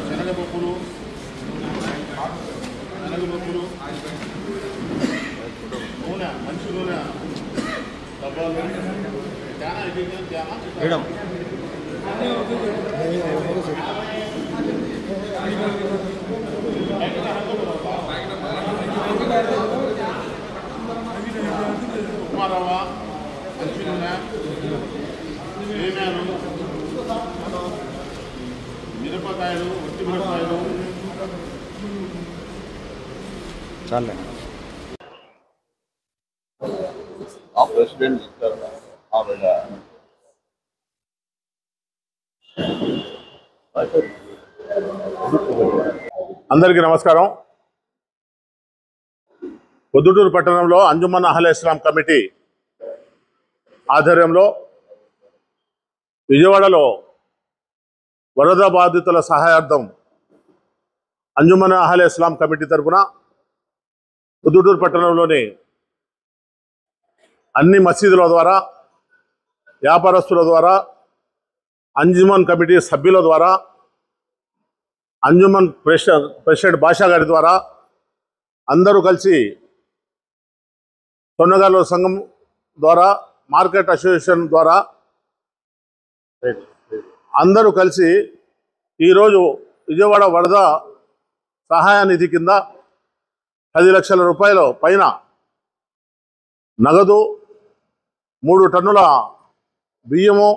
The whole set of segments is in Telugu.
శనగపప్పులు నూనె మంచి నూనె డబ్బాలు చాలా ఉప్మా రవ్వ మంచి నూనె ఏమేను మిరపకాయలు ఒట్టి మిరపకాయలు చాలే ప్రెసిడెంట్ అందరికీ నమస్కారం. పొద్దుటూరు పట్టణంలో అంజుమన్ అహ్లే ఇస్లాం కమిటీ ఆధ్వర్యంలో విజయవాడలో వరద బాధితుల సహాయార్థం అంజుమన్ అహ్లే ఇస్లాం కమిటీ తరఫున పొద్దుటూరు పట్టణంలోని అన్ని మసీదుల ద్వారా, వ్యాపారస్తుల ద్వారా, అంజుమన్ కమిటీ సభ్యుల ద్వారా, అంజుమన్ ప్రెసిడెంట్ బాషా గారి ద్వారా అందరూ కలిసి సొన్నగాలు సంఘం ద్వారా, మార్కెట్ అసోసియేషన్ ద్వారా అందరూ కలిసి ఈరోజు విజయవాడ వరద సహాయ నిధి కింద 10 లక్షల రూపాయల పైన నగదు, 3 టన్నుల బియ్యము,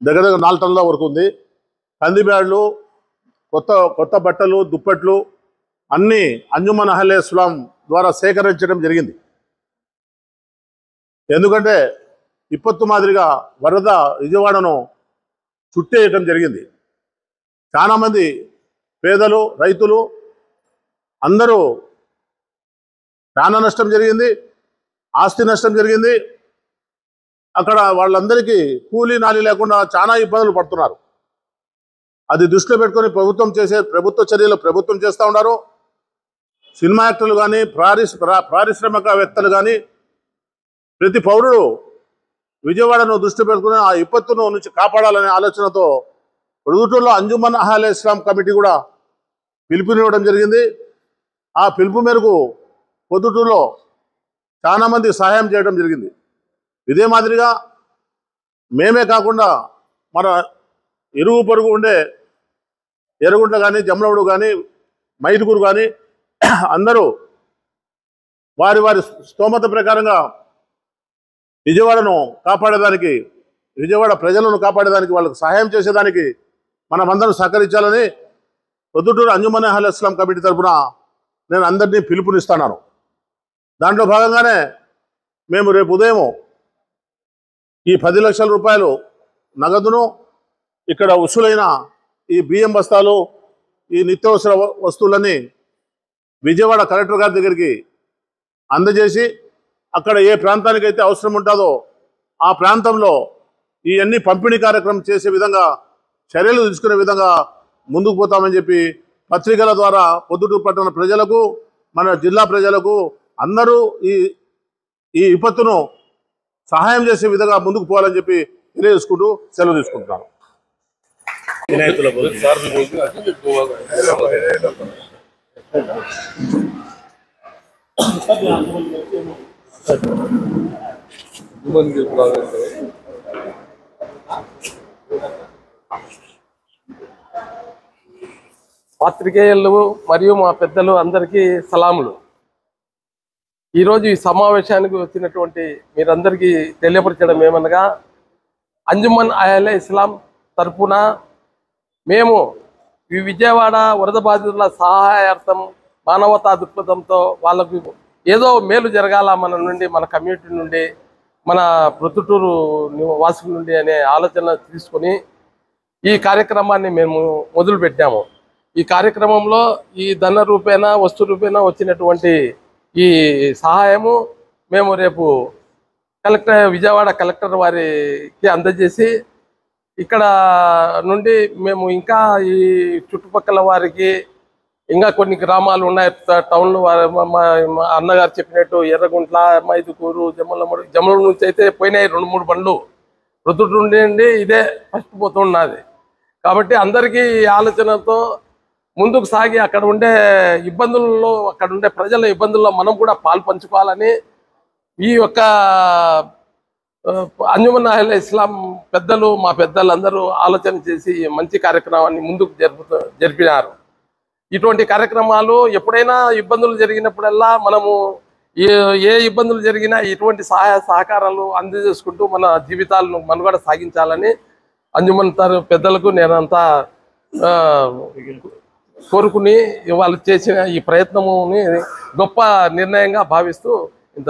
దగ్గర 4 టన్నుల వరకు ఉంది, కంది బ్యాడ్లు, కొత్త బట్టలు, దుప్పట్లు అన్నీ అంజుమన్ అహ్లే ఇస్లాం ద్వారా సేకరించడం జరిగింది. ఎందుకంటే విపత్తు మాదిరిగా వరద విజయవాడను చుట్టేయటం జరిగింది. చాలామంది పేదలు, రైతులు అందరూ ప్రాణ నష్టం జరిగింది, ఆస్తి నష్టం జరిగింది. అక్కడ వాళ్ళందరికీ కూలీ నాలి లేకుండా చాలా ఇబ్బందులు పడుతున్నారు. అది దృష్టిలో పెట్టుకొని ప్రభుత్వ చర్యలు ప్రభుత్వం చేస్తూ ఉన్నారు. సినిమా యాక్టర్లు కానీ, పారిశ్రామికవేత్తలు కానీ, ప్రతి పౌరుడు విజయవాడను దృష్టి పెట్టుకుని ఆ విపత్తును నుంచి కాపాడాలనే ఆలోచనతో పొద్దుటూరులో అంజుమన్ అహ్లే ఇస్లాం కమిటీ కూడా పిలుపునివ్వడం జరిగింది. ఆ పిలుపు మేరకు పొద్దుటూరులో చాలామంది సహాయం చేయడం జరిగింది. ఇదే మాదిరిగా మేమే కాకుండా మన ఇరుగు పొరుగు ఉండే ఎర్రగుంట కానీ, జమ్మలమడుగు కానీ, మైదుకూరు కానీ అందరూ వారి వారి స్తోమత ప్రకారంగా విజయవాడను కాపాడేదానికి, విజయవాడ ప్రజలను కాపాడేదానికి, వాళ్ళకు సహాయం చేసేదానికి మనమందరం సహకరించాలని పొద్దుటూరు అంజుమన్ అహ్లే ఇస్లాం కమిటీ తరఫున నేను అందరినీ పిలుపునిస్తున్నాను. దాంట్లో భాగంగానే మేము రేపు ఉదయం ఈ 10 లక్షల రూపాయలు నగదును, ఇక్కడ వసూలైన ఈ బియ్యం బస్తాలు, ఈ నిత్యావసర వస్తువులన్నీ విజయవాడ కలెక్టర్ గారి దగ్గరికి అందజేసి అక్కడ ఏ ప్రాంతానికైతే అవసరం ఉంటుందో ఆ ప్రాంతంలో ఈ అన్ని పంపిణీ కార్యక్రమం చేసే విధంగా చర్యలు తీసుకునే విధంగా ముందుకు పోతామని చెప్పి పత్రికల ద్వారా పొద్దుటూరు పట్టణ ప్రజలకు, మన జిల్లా ప్రజలకు అందరూ ఈ విపత్తును సహాయం చేసే విధంగా ముందుకు పోవాలని చెప్పి తెలియజేసుకుంటూ సెలవు తీసుకుంటున్నాను. పాత్రికేయులు మరియు మా పెద్దలు అందరికీ సలాములు. ఈరోజు ఈ సమావేశానికి వచ్చినటువంటి మీరందరికీ తెలియపరచడం ఏమనగా, అంజుమన్ అహ్లే ఇస్లాం తరఫున మేము ఈ విజయవాడ వరద బాధితుల సహాయార్థం మానవతా దృక్పథంతో వాళ్ళకు ఏదో మేలు జరగాల మన నుండి, మన కమ్యూనిటీ నుండి, మన ప్రొద్దుటూరు వాసుల నుండి అనే ఆలోచన తీసుకొని ఈ కార్యక్రమాన్ని మేము మొదలుపెట్టాము. ఈ కార్యక్రమంలో ఈ ధన రూపేణ, వస్తు రూపేణ వచ్చినటువంటి ఈ సహాయము మేము రేపు విజయవాడ కలెక్టర్ వారికి అందజేసి ఇక్కడ నుండి మేము ఇంకా ఈ చుట్టుపక్కల వారికి ఇంకా కొన్ని గ్రామాలు ఉన్నాయి టౌన్లో మా అన్నగారు చెప్పినట్టు ఎర్రగుంట్ల మైదుకూరు జమ్మల నుంచి అయితే పోయినాయి 2-3 బండ్లు ప్రొద్దుట నుండి ఇదే ఫస్ట్ పోతున్నది. కాబట్టి అందరికీ ఆలోచనతో ముందుకు సాగి అక్కడ ఉండే ఇబ్బందుల్లో అక్కడ ఉండే ప్రజల ఇబ్బందుల్లో మనం కూడా పాలు పంచుకోవాలని ఈ యొక్క అంజుమన్ అహ్లే ఇస్లాం పెద్దలు మా పెద్దలందరూ ఆలోచన చేసి మంచి కార్యక్రమాన్ని ముందుకు జరిపినారు. ఇటువంటి కార్యక్రమాలు ఎప్పుడైనా ఇబ్బందులు జరిగినప్పుడల్లా మనము ఏ ఇబ్బందులు జరిగినా ఇటువంటి సహాయ సహకారాలు అందజేసుకుంటూ మన జీవితాలను మనుగడ సాగించాలని అంజుమన్ పెద్దలకు నేనంతా కోరుకుని వాళ్ళు చేసిన ఈ ప్రయత్నముని గొప్ప నిర్ణయంగా భావిస్తూ ఇంత